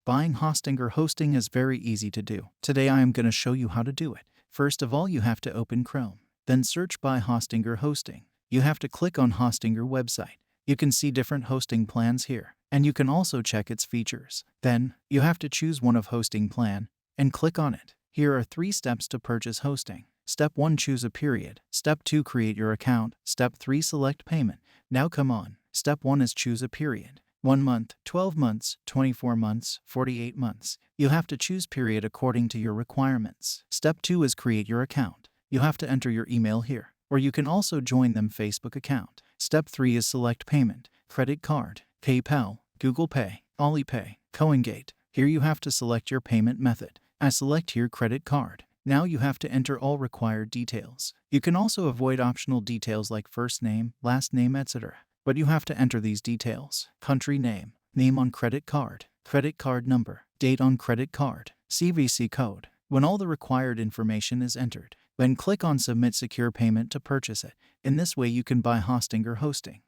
Buying hosting or hosting is very easy to do. Today I am going to show you how to do it. First of all, you have to open Chrome. Then search by hosting or hosting. You have to click on hosting or website. You can see different hosting plans here, and you can also check its features. Then, you have to choose one of hosting plan and click on it. Here are 3 steps to purchase hosting. Step 1, choose a period. Step 2, create your account. Step 3, select payment. Now come on. Step 1 is choose a period. 1 month, 12 months, 24 months, 48 months. You have to choose period according to your requirements. Step 2 is create your account. You have to enter your email here, or you can also join them Facebook account. Step 3 is select payment. Credit card, PayPal, Google Pay, Alipay, CoinGate. Here you have to select your payment method. I select here credit card. Now you have to enter all required details. You can also avoid optional details like first name, last name, etc. But you have to enter these details. Country name, name on credit card number, date on credit card, CVC code. When all the required information is entered, then click on Submit Secure Payment to purchase it. In this way you can buy hosting or hosting.